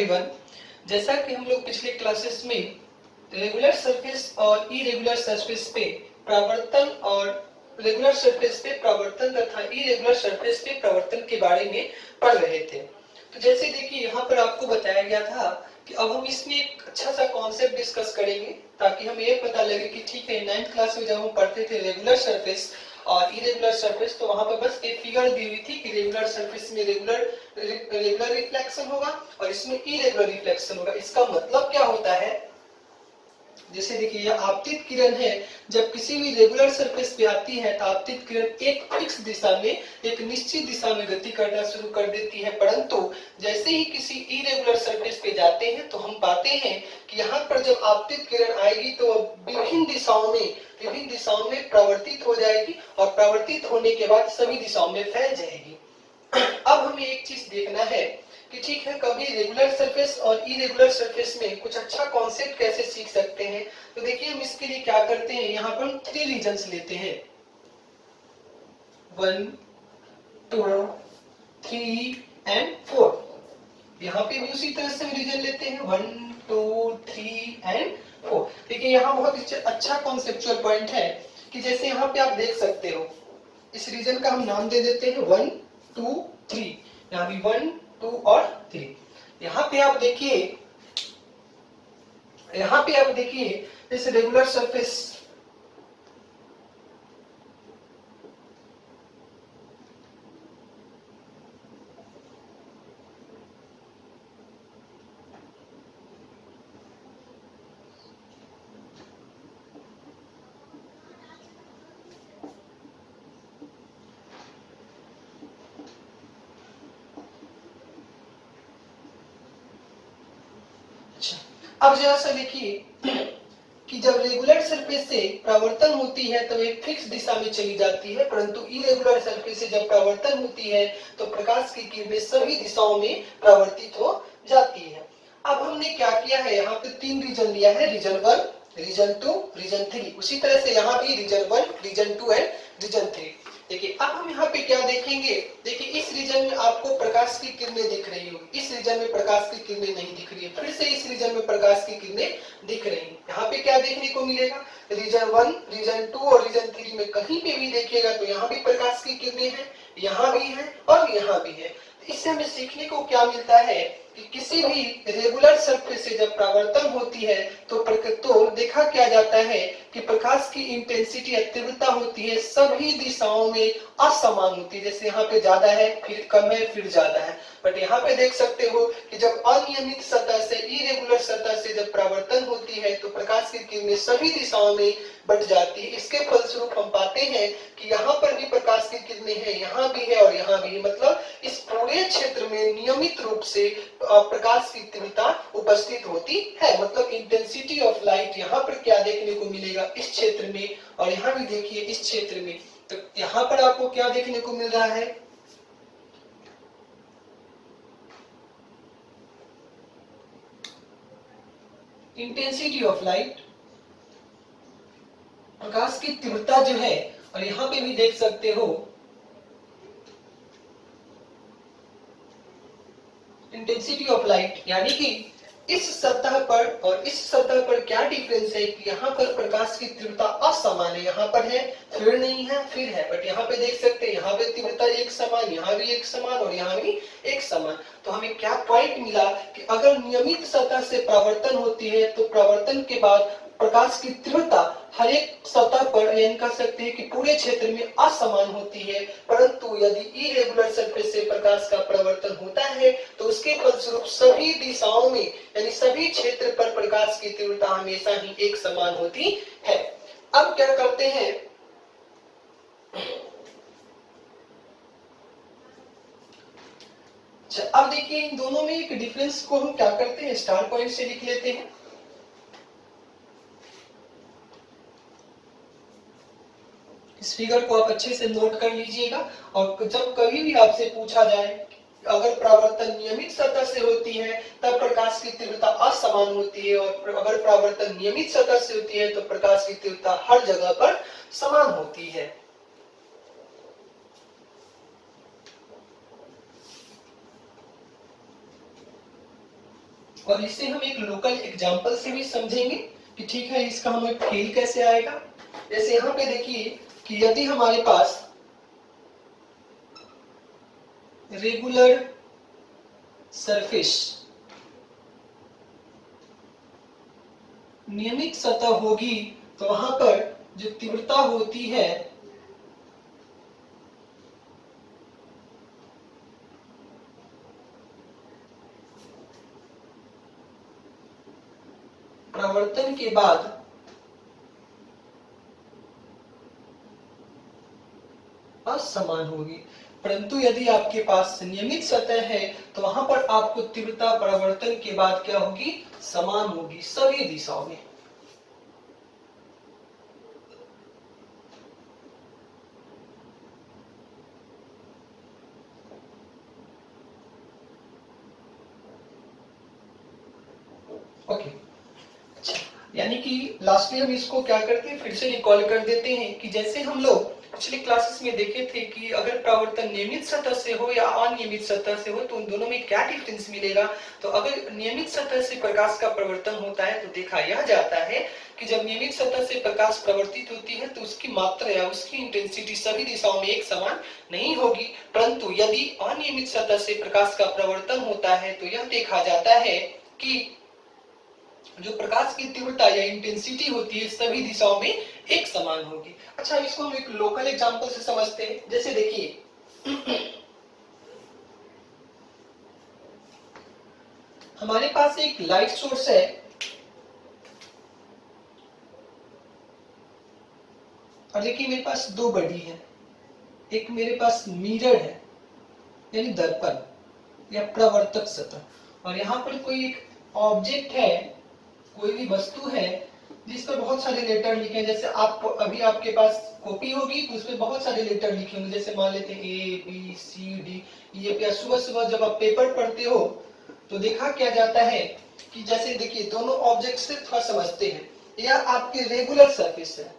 Everyone, जैसा कि हम लोग पिछले क्लासेस में रेगुलर सरफेस और इरेगुलर सरफेस पे परावर्तन और रेगुलर सरफेस पे परावर्तन तथा इरेगुलर सरफेस पे परावर्तन के बारे में पढ़ रहे थे। तो जैसे देखिए यहाँ पर आपको बताया गया था कि अब हम इसमें एक अच्छा सा कॉन्सेप्ट डिस्कस करेंगे ताकि हमें ये पता लगे कि ठीक है 9th क्लास में जब हम पढ़ते थे रेगुलर सरफेस और इरेगुलर सरफेस तो वहां पर बस एक फिगर दी हुई थी कि रेगुलर सरफेस में रेगुलर रिफ्लेक्शन होगा और इसमें इरेगुलर रिफ्लेक्शन होगा। इसका मतलब क्या होता है, जैसे देखिए यह आपतित किरण है, जब किसी भी रेगुलर सरफेस पे आती है तो आपतित किरण एक फिक्स दिशा में एक निश्चित दिशा में गति करना शुरू कर देती है, परंतु जैसे ही किसी इरेगुलर सरफेस पे जाते हैं तो हम पाते हैं कि यहाँ पर जब आपतित किरण आएगी तो विभिन्न दिशाओं में प्रवर्तित हो जाएगी और प्रवर्तित होने के बाद सभी दिशाओं में फैल जाएगी। अब हमें एक चीज देखना है कि ठीक है कभी रेगुलर सरफेस और इरेगुलर सरफेस में कुछ अच्छा कॉन्सेप्ट कैसे सीख सकते हैं। तो देखिए हम इसके लिए क्या करते हैं, यहाँ पर हम 3 रीजन्स लेते हैं, 1, 2, 3 एंड 4। यहाँ पे भी उसी तरह से रीजन लेते हैं 1, 2, 3 एंड 4। देखिए यहाँ बहुत अच्छा कॉन्सेप्चुअल पॉइंट है कि जैसे यहाँ पे आप देख सकते हो इस रीजन का हम नाम दे देते हैं 1, 2, 3। यहाँ भी 1, 2 और 3। यहाँ पे आप देखिए इस रेगुलर सरफेस अब जरा सा देखिए कि जब रेगुलर सरफेस से परावर्तन होती है तो एक फिक्स दिशा में चली जाती है, परंतु इरेगुलर सरफेस से जब परावर्तन होती है तो प्रकाश की किरणें सभी दिशाओं में परावर्तित हो जाती है। अब हमने क्या किया है, यहाँ पे 3 रीजन लिया है, रीजन 1, रीजन 2, रीजन 3। उसी तरह से यहाँ भी रीजन 1, रीजन 2 एंड रीजन 3। देखिए अब हम यहाँ पे क्या देखेंगे, देखिए इस रीजन में आपको प्रकाश की किरणें दिख रही होगी, इस रीजन में प्रकाश की किरणें नहीं दिख रही है, फिर से इस रीजन में प्रकाश की किरणें दिख रही हैं। यहाँ पे क्या देखने को मिलेगा, रीजन 1, रीजन 2 और रीजन 3 में कहीं पे भी देखिएगा तो यहाँ भी प्रकाश की किरणें हैं, यहाँ भी है और यहाँ भी है। इससे हमें सीखने को क्या मिलता है कि किसी भी रेगुलर सरफेस से जब परावर्तन होती है तो देखा क्या जाता है कि प्रकाश की इंटेंसिटी या तीव्रता होती है सभी दिशाओं में असमान होती है। जैसे यहाँ पे ज्यादा है, फिर कम है, फिर ज्यादा है, बट यहाँ पे देख सकते हो कि जब अनियमित सतह से इरेगुलर सतह से जब परावर्तन होती है तो प्रकाश की किरणें सभी दिशाओं में बढ़ जाती है। इसके फलस्वरूप हम पाते हैं कि यहाँ पर भी प्रकाश की किरणें हैं, यहाँ भी है और यहाँ भी है, मतलब इस पूरे क्षेत्र में नियमित रूप से प्रकाश की तीव्रता उपस्थित होती है। मतलब इंटेंसिटी ऑफ लाइट यहाँ पर क्या देखने को मिलेगा इस क्षेत्र में, और यहाँ भी देखिए इस क्षेत्र में, तो यहाँ पर आपको क्या देखने को मिल रहा है, इंटेंसिटी ऑफ लाइट, प्रकाश की तीव्रता जो है, और यहाँ पे भी देख सकते हो इंटेंसिटी ऑफ लाइट, यानी कि इस सतह पर और इस सतह पर क्या डिफरेंस है कि यहाँ पर प्रकाश की तीव्रता असमान है, यहाँ पर है फिर नहीं है फिर है, बट यहाँ पे देख सकते हैं यहाँ पे तीव्रता एक समान, यहाँ भी एक समान और यहाँ भी एक समान। तो हमें क्या पॉइंट मिला कि अगर नियमित सतह से परावर्तन होती है तो परावर्तन के बाद प्रकाश की तीव्रता हर एक सतह पर यानी कह सकते हैं कि पूरे क्षेत्र में असमान होती है, परंतु यदि इरेगुलर सरफेस से प्रकाश का परावर्तन होता है तो उसके फलस्वरूप सभी दिशाओं में यानी सभी क्षेत्र पर प्रकाश की तीव्रता हमेशा ही एक समान होती है। अब क्या करते हैं, अब देखिए इन दोनों में एक डिफरेंस को हम क्या करते हैं, स्टार पॉइंट से लिख लेते हैं। इस फिगर को आप अच्छे से नोट कर लीजिएगा, और जब कभी भी आपसे पूछा जाए अगर परावर्तन नियमित सतह से होती है तब प्रकाश की तीव्रता असमान होती है, और अगर परावर्तन नियमित सतह से होती है तो प्रकाश की तीव्रता हर जगह पर समान होती है। और इसे हम एक लोकल एग्जांपल से भी समझेंगे कि ठीक है इसका हमें फील कैसे आएगा। जैसे यहाँ पे देखिए कि यदि हमारे पास रेगुलर सरफेस नियमित सतह होगी तो वहां पर जो तीव्रता होती है प्रवर्तन के बाद असमान होगी। परंतु यदि आपके पास नियमित सतह है तो वहां पर आपको तीव्रता परावर्तन के बाद क्या होगी, समान होगी सभी दिशाओं में। ओके अच्छा, यानी कि लास्टली हम इसको क्या करते हैं, फिर से रिकॉल कर देते हैं कि जैसे हम लोग पिछली क्लासेस में देखे थे कि अगर परावर्तन नियमित सतह से हो या अनियमित सतह से हो तो उन दोनों में क्या डिफरेंस मिलेगा। तो अगर नियमित सतह से प्रकाश का प्रवर्तन होता है तो देखा यह जाता है कि जब नियमित सतह से प्रकाश प्रवर्तित होती है तो उसकी मात्रा या उसकी इंटेंसिटी सभी दिशाओं में एक समान नहीं होगी। परंतु यदि अनियमित सतह से प्रकाश का प्रवर्तन होता है तो यह देखा जाता है कि जो प्रकाश की तीव्रता या इंटेंसिटी होती है सभी दिशाओं में एक समान होगी। अच्छा, इसको हम एक लोकल एग्जांपल से समझते हैं। जैसे देखिए हमारे पास एक लाइट सोर्स है और देखिए मेरे पास दो बॉडी है, एक मेरे पास मिरर है यानी दर्पण या प्रवर्तक सतह, और यहाँ पर कोई एक ऑब्जेक्ट है, कोई भी वस्तु है जिस पर बहुत सारे लेटर लिखे हैं। जैसे आप अभी आपके पास कॉपी होगी तो उसमें बहुत सारे लेटर लिखे होंगे, जैसे मान लेते हैं ए बी सी डी। ये सुबह सुबह जब आप पेपर पढ़ते हो तो देखा क्या जाता है कि जैसे देखिए दोनों ऑब्जेक्ट से थोड़ा समझते हैं, यह आपकी रेगुलर सरफेस है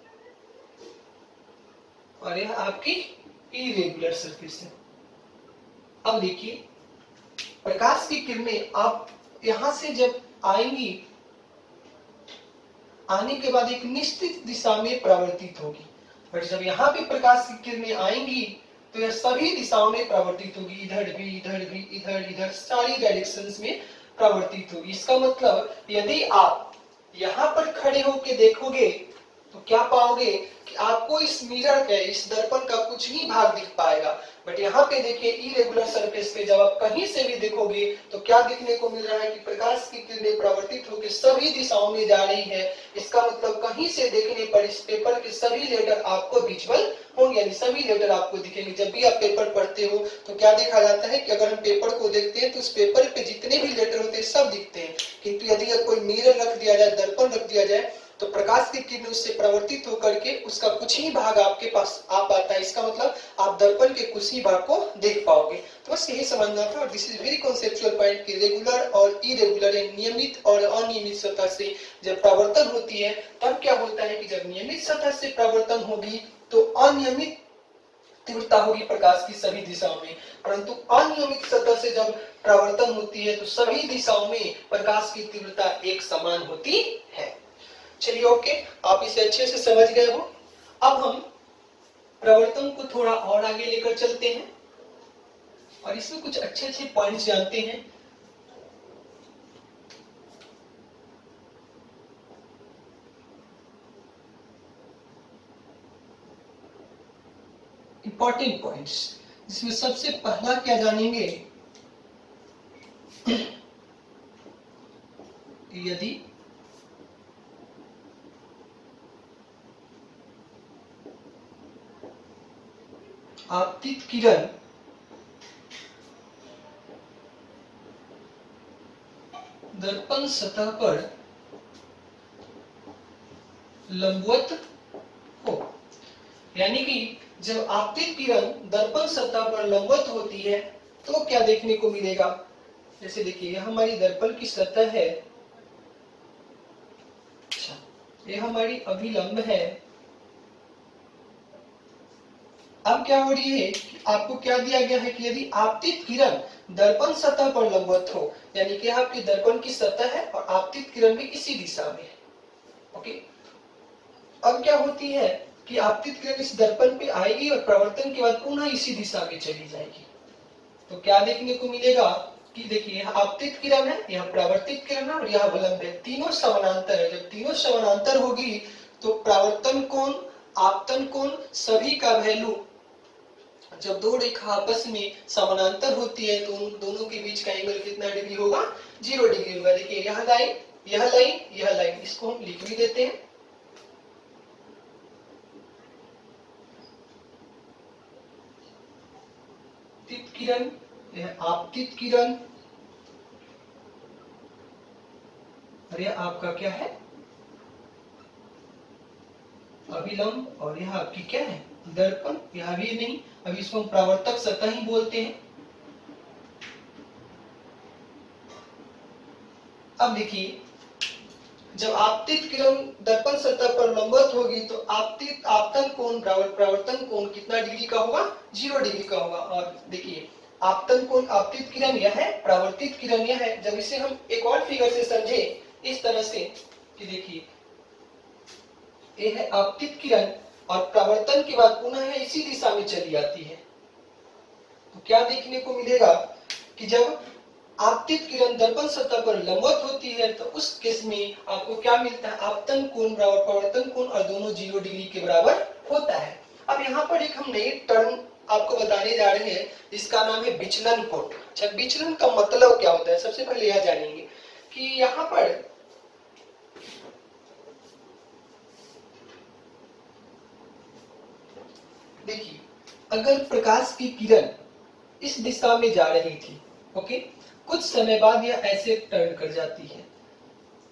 और यह आपकी इरेगुलर सरफेस है। अब देखिए प्रकाश की किरणें आप यहां से जब आएंगी, आने के बाद एक निश्चित दिशा में परावर्तित होगी, और जब यहाँ पे प्रकाश की किरणें आएंगी तो यह सभी दिशाओं में परावर्तित होगी, इधर भी इधर भी इधर इधर सारी डायरेक्शंस में परावर्तित होगी। इसका मतलब यदि आप यहाँ पर खड़े होकर देखोगे तो क्या पाओगे कि आपको इस मिरर के, इस दर्पण का कुछ ही भाग दिख पाएगा। बट यहाँ पे देखिए इरेगुलर सरफेस पे जब आप कहीं से भी देखोगे तो क्या देखने को मिल रहा है कि प्रकाश की किरणें परावर्तित होकर सभी दिशाओं में जा रही है। इसका मतलब कहीं से देखने पर इस पेपर के सभी लेटर आपको विजुअल होंगे, यानी सभी लेटर आपको दिखेंगे। जब भी आप पेपर पढ़ते हो तो क्या देखा जाता है कि अगर हम पेपर को देखते हैं तो उस पेपर पे जितने भी लेटर होते हैं सब दिखते हैं, किंतु यदि कोई मिरर रख दिया जाए, दर्पण रख दिया जाए तो प्रकाश की किरण उससे परावर्तित होकर के उसका कुछ ही भाग आपके पास आ पाता है। इसका मतलब आप दर्पण के कुछ ही भाग को देख पाओगे। तो बस यही समझना था, और this is very conceptual point कि रेगुलर और इरेगुलर, नियमित और अनियमित सतह से जब परावर्तन होती है तब क्या होता है कि जब नियमित सतह से परावर्तन होगी तो अनियमित तीव्रता होगी प्रकाश की सभी दिशाओं में, परंतु अनियमित सतह से जब परावर्तन होती है तो सभी दिशाओं में प्रकाश की तीव्रता एक समान होती है। चलिए ओके, आप इसे अच्छे से समझ गए हो। अब हम प्रवर्तन को थोड़ा और आगे लेकर चलते हैं और इसमें कुछ अच्छे अच्छे पॉइंट्स जानते हैं। इंपॉर्टेंट पॉइंट्स, जिसमें सबसे पहला क्या जानेंगे, यदि आपतित किरण दर्पण सतह पर लंबवत हो, यानी कि जब आपतित किरण दर्पण सतह पर लंबवत होती है तो क्या देखने को मिलेगा। जैसे देखिए यह हमारी दर्पण की सतह है, अच्छा यह हमारी अभिलंब है, अब क्या हो रही है कि आपको क्या दिया गया है कि यदि आपतित किरण दर्पण सतह पर लंबवत हो, यानी कि आपके दर्पण की सतह है और आपतित किरण भी इसी दिशा में है। ओके, अब क्या होती है कि आपतित किरण इस दर्पण पे आएगी और प्रवर्तन के बाद पुनः इसी दिशा में चली जाएगी। तो क्या देखने को मिलेगा कि देखिए यह आपतित किरण है, यह परावर्तित किरण है और यह विलंब है, तीनों समानांतर है। जब तीनों समानांतर होगी तो परावर्तन कोण, आपतन कोण सभी का वैल्यू, जब दो रेखा आपस में समानांतर होती है तो उन दोनों के बीच का एंगल कितना डिग्री होगा? 0 डिग्री होगा। देखिए यह लाइन, यह लाइन, यह लाइन, इसको हम लिख भी देते हैं। आपतित किरण, यह आपतित किरण और यह आपका क्या है? अभिलंब, और यह आपकी क्या है? दर्पण। यह भी नहीं, अभी इसको हम परावर्तक सतह ही बोलते हैं। अब देखिए जब आपतित किरण दर्पण सतह पर लंबवत होगी तो आपतित आपतन कोण परावर्तन कोण कितना डिग्री का होगा? 0 डिग्री का होगा। और देखिए आपतन कोण, आपतित किरण यह है, परावर्तित किरण यह है। जब इसे हम एक और फिगर से समझे इस तरह से कि देखिए यह है आपतित किरण और परावर्तन के बाद पुनः यह इसी दिशा में चली आती है, तो क्या देखने को मिलेगा कि जब आपतित किरण दर्पण सतह पर लंबवत होती है तो उस केस में आपको क्या मिलता है? आपतन कोण बराबर परावर्तन कोण और दोनों 0 डिग्री के बराबर होता है। अब यहाँ पर एक हम नई टर्म आपको बताने जा रहे हैं, इसका नाम है विचलन कोण। अच्छा, विचलन का मतलब क्या होता है? सबसे पहले यह जानेंगे कि यहाँ पर देखिए अगर प्रकाश की किरण इस दिशा में जा रही थी, ओके, कुछ समय बाद यह ऐसे टर्न कर जाती है,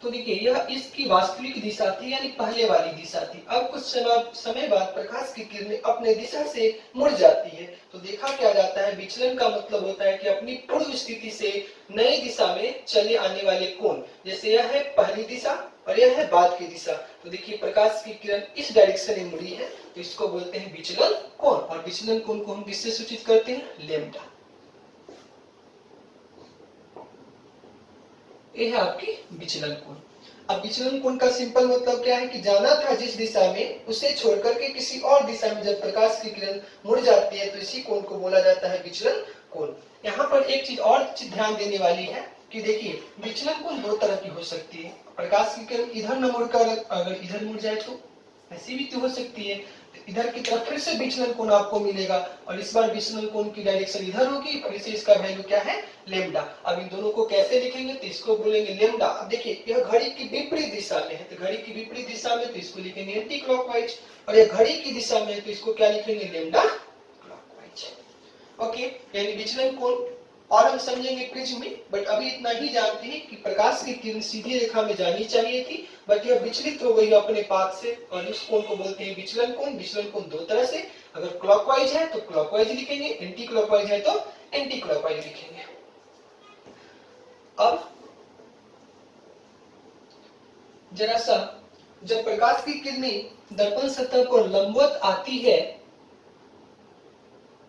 तो देखिए यह इसकी वास्तविक दिशा थी, यानी पहले वाली दिशा थी। अब कुछ समय बाद प्रकाश की किरणें अपने दिशा से मुड़ जाती है, तो देखा क्या जाता है? विचलन का मतलब होता है कि अपनी पूर्व स्थिति से नई दिशा में चले आने वाले कोण, जैसे यह है पहली दिशा और यह है बाद की दिशा, तो देखिए प्रकाश की किरण इस डायरेक्शन में मुड़ी है, तो इसको बोलते हैं विचलन कोण। और विचलन कोण को हम किससे सूचित करते हैं? लैम्डा। ये है आपकी विचलन कोण। अब विचलन कोण का सिंपल मतलब क्या है कि जाना था जिस दिशा में उसे छोड़कर के किसी और दिशा में जब प्रकाश की किरण मुड़ जाती है तो इसी कोण को बोला जाता है विचलन कोण। यहाँ पर एक चीज और ध्यान देने वाली है कि देखिए विचलन कोण दो तरह की हो सकती है। प्रकाश की किरण इधर न मुड़कर अगर इधर मुड़ जाए तो ऐसी भी तो हो सकती है, इधर की तरफ फिर से विचलन कोण आपको मिलेगा और इस बार विचलन कोण की डायरेक्शन इधर होगी, फिर से इसका वैल्यू क्या है? लैम्डा। अब इन दोनों को कैसे लिखेंगे? तो इसको बोलेंगे लैम्डा। अब देखिए यह घड़ी की विपरीत दिशा में है, तो घड़ी की विपरीत दिशा में तो इसको लिखेंगे एंटी क्लॉकवाइज, और यह घड़ी की दिशा में है तो इसको क्या लिखेंगे? Lambda clockwise. ओके, यानी विचलन कोण और हम समझेंगे प्रिज्म में, बट अभी इतना ही जानते हैं कि प्रकाश की किरण सीधी रेखा में जानी चाहिए थी, बट यह विचलित हो गई अपने पाथ से, और इस कोण को बोलते हैं विचलन कोण। विचलन कोण दो तरह से, अगर क्लॉकवाइज है तो क्लॉकवाइज लिखेंगे, एंटी क्लॉकवाइज है तो एंटी क्लॉकवाइज लिखेंगे। अब जरा सा जब प्रकाश की किरणें दर्पण सतह पर लंबवत आती है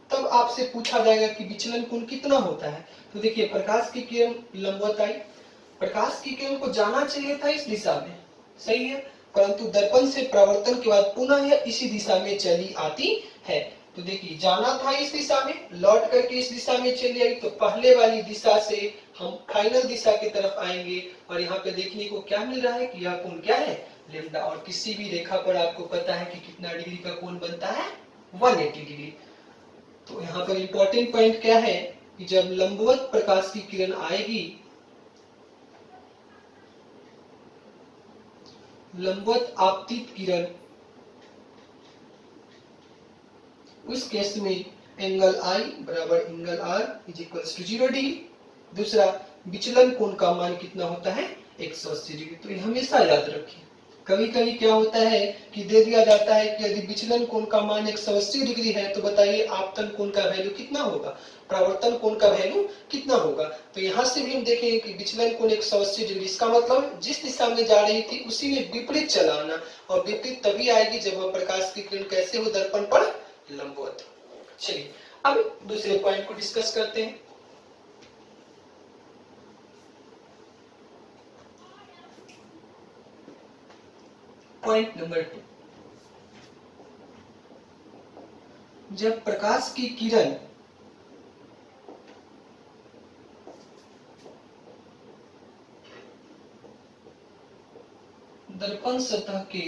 तब आपसे पूछा जाएगा कि विचलन कोण कितना होता है। तो देखिए प्रकाश की किरण लंबवत आई, प्रकाश की किरण को जाना चाहिए था इस दिशा में, सही है, परंतु दर्पण से परावर्तन के बाद पुनः यह इसी दिशा में चली आती है। तो देखिए जाना था इस दिशा में, लौट करके इस दिशा में चली आई, तो पहले वाली दिशा से हम फाइनल दिशा की तरफ आएंगे और यहाँ पे देखने को क्या मिल रहा है कि यह कोण क्या है? लैम्डा। और किसी भी रेखा पर आपको पता है कि कितना डिग्री का कोण बनता है? 180 डिग्री। तो यहाँ पर इंपॉर्टेंट पॉइंट क्या है कि जब लंबवत प्रकाश की किरण आएगी, लंबवत आपतित किरण, उस केस में एंगल I बराबर angle R is equals to 0 degree. दूसरा विचलन कोण का मान कितना होता है? 180 डिग्री। तो ये हमेशा याद रखिए। कभी कभी क्या होता है कि दे दिया जाता है कि यदि विचलन कोण का मान 180 डिग्री है तो बताइए आपतन कोण का वैल्यू कितना होगा, परावर्तन कोण का वैल्यू कितना होगा। तो यहाँ से भी हम देखेंगे कि विचलन कोण 180 डिग्री, इसका मतलब जिस दिशा में जा रही थी उसी में विपरीत चलाना, और विपरीत तभी आएगी जब वह प्रकाश की किरण कैसे हो? दर्पण पर लंबवत। चलिए अब दूसरे पॉइंट को डिस्कस करते हैं। पॉइंट नंबर 2, जब प्रकाश की किरण दर्पण सतह के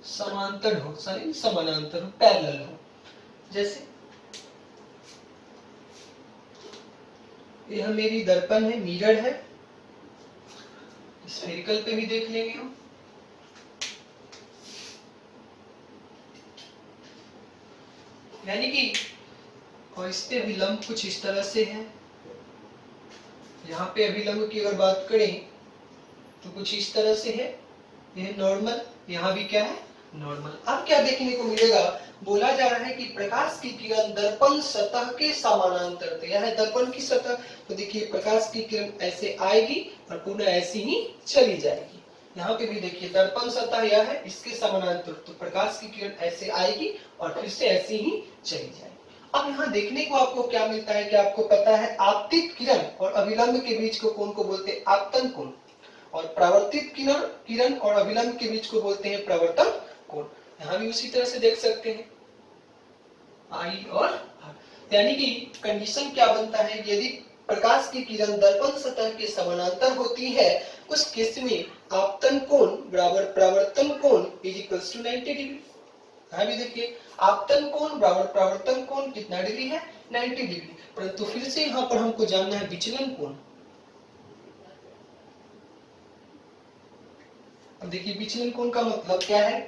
समांतर हो, समानांतर हो, पैरेलल हो, जैसे यह मेरी दर्पण है, मिरर है, स्फेरिकल पे भी देख लेंगे हम। यानी कि और इस पे अभिलंब कुछ इस तरह से है, यहाँ पे अभिलंब की अगर बात करें तो कुछ इस तरह से है, यह नॉर्मल, यहाँ भी क्या है, नॉर्मल। अब क्या देखने को मिलेगा, बोला जा रहा है कि प्रकाश की किरण दर्पण सतह के समानांतर, यह है दर्पण की सतह, तो देखिए प्रकाश की किरण ऐसे आएगी और पुनः ऐसी ही चली जाएगी। यहाँ पे भी देखिए दर्पण सतह यह है, इसके समानांतर, तो प्रकाश की किरण ऐसे आएगी और फिर से ऐसे ही चली जाएगी। अब यहाँ देखने को आपको क्या मिलता है कि आपको पता है आपतित किरण और अभिलंब के बीच को कोण को बोलते हैं आपतन कोण, और परावर्तित किरण और अभिलंब के बीच को बोलते हैं परावर्तन कोण। यहाँ भी उसी तरह से देख सकते हैं आई और आर। यानी कि कंडीशन क्या बनता है, यदि प्रकाश की किरण दर्पण सतह के समानांतर होती है, उस केस में आपतन कोण बराबर परावर्तन कोण इज इक्वल्स टू 90 डिग्री। यहाँ भी देखिए आपतन कोण बराबर परावर्तन कोण कितना डिग्री है, 90 डिग्री। परंतु फिर से यहाँ पर हमको जानना है विचलन कोण। अब देखिए विचलन कोण का मतलब क्या है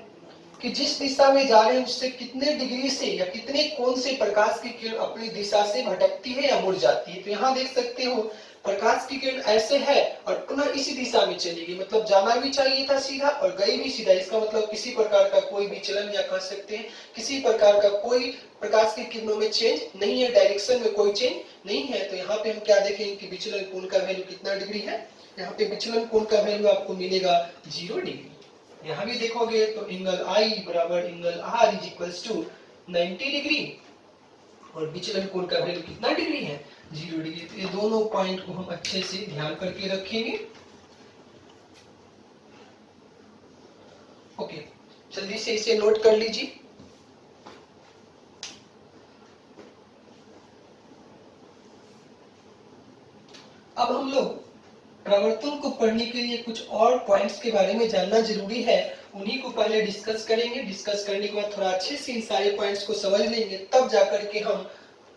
कि जिस दिशा में जा रहे हैं उससे कितने डिग्री से या कितने कोण से प्रकाश की किरण अपनी दिशा से भटकती है या मुड़ जाती है। तो यहाँ देख सकते हो प्रकाश की किरण ऐसे है और पुनः इसी दिशा में चलेगी, मतलब जाना भी चाहिए था सीधा और गई भी सीधा। इसका मतलब किसी प्रकार का कोई विचलन या कह सकते हैं किसी प्रकार का कोई प्रकाश की किरणों में चेंज नहीं है, डायरेक्शन में कोई चेंज नहीं है। तो यहाँ पे हम क्या देखेंगे कि विचलन कोण का वैल्यू कितना डिग्री है, यहाँ पे विचलन कोण का वैल्यू आपको मिलेगा 0 डिग्री। यहाँ भी देखोगे तो एंगल आई बराबर angle R is equals to 90 degree और विचलन कोण का वैल्यू कितना डिग्री है, 0 डिग्री। तो ये दोनों पॉइंट को हम अच्छे से ध्यान करके रखेंगे। ओके, जल्दी से इसे नोट कर लीजिए। अब हम लोग प्रवर्तन को पढ़ने के लिए कुछ और पॉइंट्स के बारे में जानना जरूरी है, उन्हीं को पहले डिस्कस करेंगे। डिस्कस करने के बाद थोड़ा अच्छे से इन सारे पॉइंट्स को समझ लेंगे, तब जाकर के हम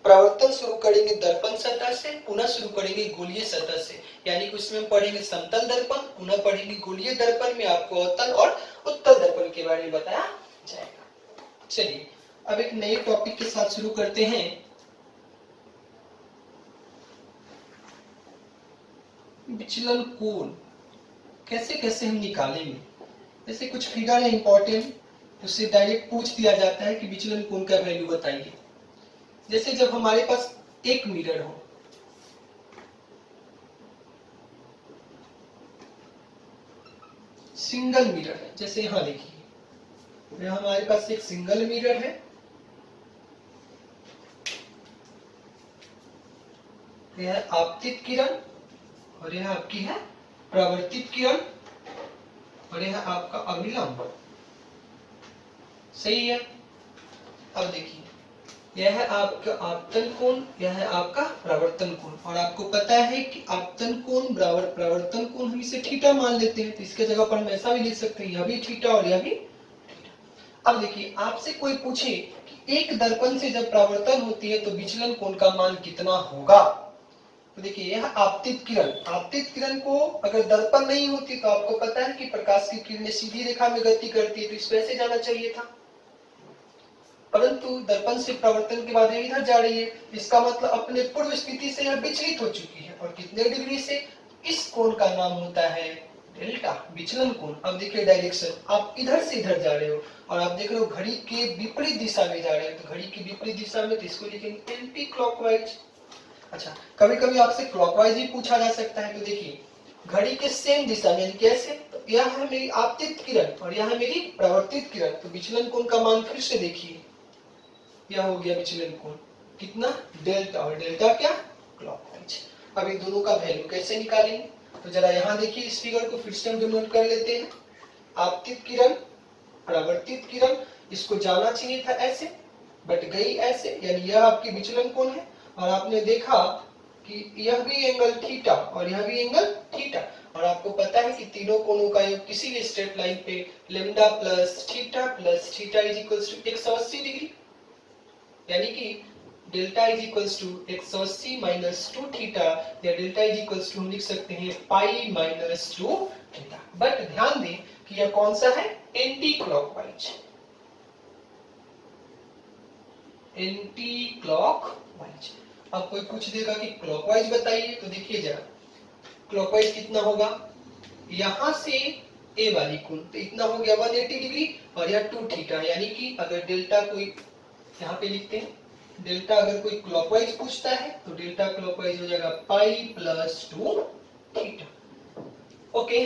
प्रवर्तन शुरू करेंगे दर्पण सतह से, पुनः शुरू करेंगे गोलीय सतह से। यानी कि उसमें हम पढ़ेंगे समतल दर्पण, पुनः पढ़ेंगे गोलीय दर्पण में आपको अवतल और उत्तल दर्पण के बारे में बताया जाएगा। चलिए अब एक नए टॉपिक के साथ शुरू करते हैं। विचलन कोण कैसे कैसे हम निकालेंगे। जैसे कुछ फिगर है इंपॉर्टेंट, उससे डायरेक्ट पूछ दिया जाता है कि विचलन कोण का वैल्यू बताइए। जैसे जब हमारे पास एक मिरर हो, सिंगल मिरर है, जैसे यहां देखिए हमारे पास एक सिंगल मिरर है, यह आपतित किरण और यह आपकी है परावर्तित किरण और यह आपका अभिलंब, सही है। अब देखिए यह है आपका आपतन कोण, यह है आपका परावर्तन कोण, और आपको पता है कि आपतन कोण बराबर परावर्तन कोण, हम इसे थीटा मान लेते हैं। तो इसके जगह पर हम ऐसा भी लिख सकते हैं, यह भी थीटा और यह भी थीटा। अब देखिए आपसे कोई पूछे कि एक दर्पण से जब परावर्तन होती है तो विचलन कोण का मान कितना होगा, तो देखिए यह आपतित किरण को अगर दर्पण नहीं होती तो आपको पता है कि प्रकाश की किरणें सीधी रेखा में गति करती है, तो इस वजह से जाना चाहिए था। परंतु दर्पण से परावर्तन के बाद इधर जा रही है, इसका मतलब अपने पूर्व स्थिति से यह विचलित हो चुकी है। और कितने डिग्री से, इस कोण का नाम होता है डेल्टा, विचलन कोण। अब देखिए डायरेक्शन, आप इधर से इधर जा रहे हो और आप देख रहे हो घड़ी के विपरीत दिशा में जा रहे हो, तो घड़ी की विपरीत दिशा में तो इसको लिखेंगे एंटी क्लॉकवाइज। अच्छा, कभी कभी आपसे क्लॉकवाइज ही पूछा जा सकता है। तो देखिए घड़ी के सेम दिशा में, यानी कैसे, तो यह है मेरी आपतित किरण और यह है मेरी परावर्तित किरण, तो विचलन कोण का मान फिर से देखिए, यह हो गया विचलन कोण कितना, डेल्टा, और डेल्टा क्या, क्लॉकवाइज। अब इन दोनों का वैल्यू कैसे निकालेंगे, तो जरा यहाँ देखिए, इस फिगर को फिर से हम डिनोट कर लेते हैं, आपतित किरण, परावर्तित किरण, इसको जाना चाहिए था ऐसे, बट गई ऐसे, यानी यह आपकी विचलन कोण है, और आपने देखा कि यह भी एंगल थीटा और यह भी एंगल थीटा, और आपको पता है कि तीनों कोणों का योग किसी भी स्ट्रेट लाइन पे lambda plus theta is equals to 180 degree, यानी कि delta is equals to 180 minus 2 theta, या डेल्टा इज इक्वल्स टू हम लिख सकते हैं पाई माइनस 2 थीटा। बट ध्यान दें कि यह कौन सा है, एंटी क्लॉकवाइज, एंटी क्लॉकवाइज। अब कोई पूछ देगा कि क्लॉकवाइज बताइए, तो देखिए जरा क्लॉकवाइज कितना होगा, यहां से ए वाली कोण, तो इतना हो गया 180 डिग्री, और यह 2 थीटा, यानी कि अगर डेल्टा कोई यहाँ पे लिखते हैं, डेल्टा अगर कोई क्लॉकवाइज पूछता है तो डेल्टा क्लॉकवाइज हो जाएगा पाई प्लस 2 थीटा। ओके,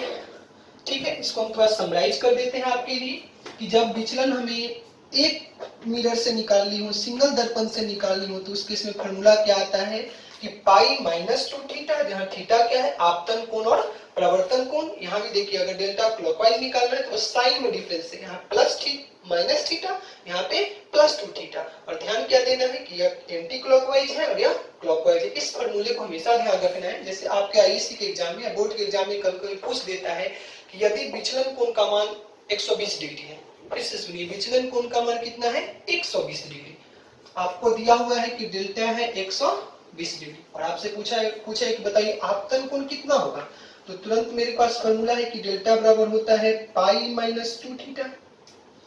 ठीक है, इसको हम थोड़ा समराइज कर देते हैं आपके लिए, कि जब विचलन हमें एक मिरर से निकालनी हो, सिंगल दर्पण से निकालनी हो, तो उस केस में फॉर्मूला क्या आता है कि पाई माइनस 2 थीटा, जहां थीटा क्या है, आपतन कोण और प्रवर्तन कोण। यहाँ भी देखिए, अगर डेल्टा क्लॉकवाइज निकालना है तो साइन में डिफरेंस है, यहाँ प्लस माइनस थीटा, यहाँ पे प्लस 2 थीटा, और ध्यान क्या देना है कि यह एंटी क्लॉकवाइज है और यह क्लॉकवाइज है। इस फॉर्मूले को हमेशा ध्यान रखना है, जैसे आपके आईईसी के एग्जाम में या बोर्ड के एग्जाम में कभी पूछ देता है कि यदि विचलन कोण का मान 120 डिग्री है, फिर से सुनिए, विचलन कोण का मान कितना है, 120 डिग्री, आपको दिया हुआ है कि डेल्टा है 120 डिग्री, और आपसे पूछा है कि बताइए आपतन कोण कितना होगा, तो तुरंत मेरे पास फॉर्मूला है कि डेल्टा बराबर होता है पाई माइनस 2 थीटा,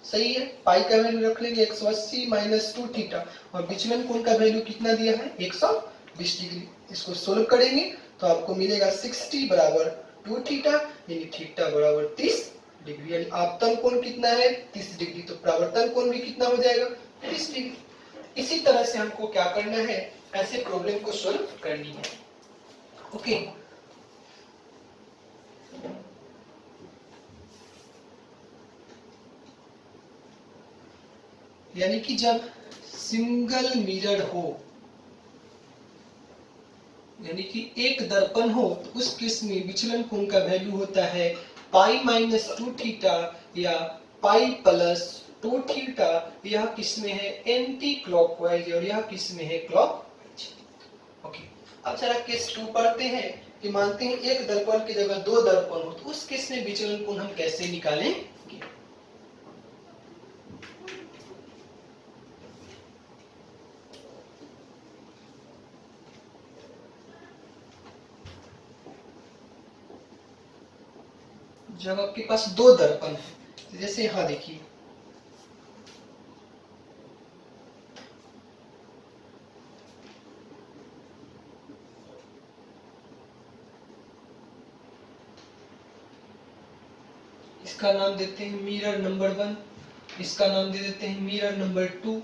सही है, पाई का वैल्यू रख लेंगे 180 माइनस 2 थीटा, और विचलन कोण का वैल्यू कितना दिया है, 120 डिग्री। इसको सोल्व करेंगे तो आपको मिलेगा 60 बराबर 2 थीटा, यानी थीटा बराबर 30 डिग्री, यानी आपतन कोण कितना है, 30 डिग्री, तो परावर्तन कोण भी कितना हो जाएगा, 30 डिग्री। इसी तरह से हमको क्या करना है, ऐसे प्रॉब्लम को सोल्व करनी है। ओके, यानी कि जब सिंगल मिरर हो, यानी कि एक दर्पण हो, तो उस केस में विचलन कोण का वैल्यू होता है पाई माइनस 2 थीटा या पाई प्लस 2 थीटा। यह किस में है, एंटी क्लॉकवाइज, और यह किस में है, क्लॉकवाइज। ओके, अब जरा केस 2 पढ़ते हैं कि मानते हैं एक दर्पण की जगह 2 दर्पण हो, तो उस केस में विचलन कोण हम कैसे निकालें। जब आपके पास 2 दर्पण है, जैसे यहां देखिए, इसका नाम देते हैं मिरर नंबर 1, इसका नाम दे देते हैं मिरर नंबर 2।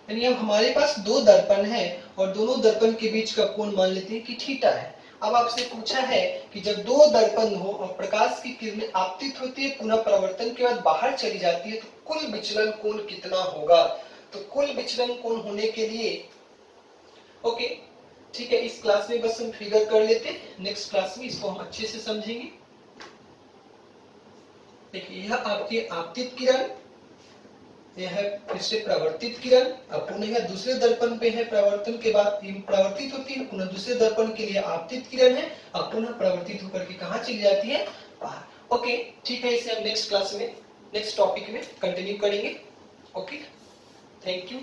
यानी अब हमारे पास 2 दर्पण है और दोनों दर्पण के बीच का कोण मान लेते हैं कि थीटा है। अब आपसे पूछा है कि जब 2 दर्पण हो और प्रकाश की किरणें आपतित होती है, पुनः परावर्तन के बाद बाहर चली जाती है, तो कुल विचलन कोण कितना होगा। तो कुल विचलन कोण होने के लिए, ओके ठीक है, इस क्लास में बस हम फिगर कर लेते हैं, नेक्स्ट क्लास में इसको हम अच्छे से समझेंगे। देखिए, यह आपके आपतित किरण, यह है फिर से परावर्तित किरण, अब पुनः यह दूसरे दर्पण पे है, परावर्तन के बाद परावर्तित होती है, पुनः दूसरे दर्पण के लिए आपतित किरण है, अब पुनः परावर्तित होकर के कहां चली जाती है, बाहर। ओके ठीक है, इसे हम नेक्स्ट क्लास में, नेक्स्ट टॉपिक में कंटिन्यू करेंगे। Okay, thank you.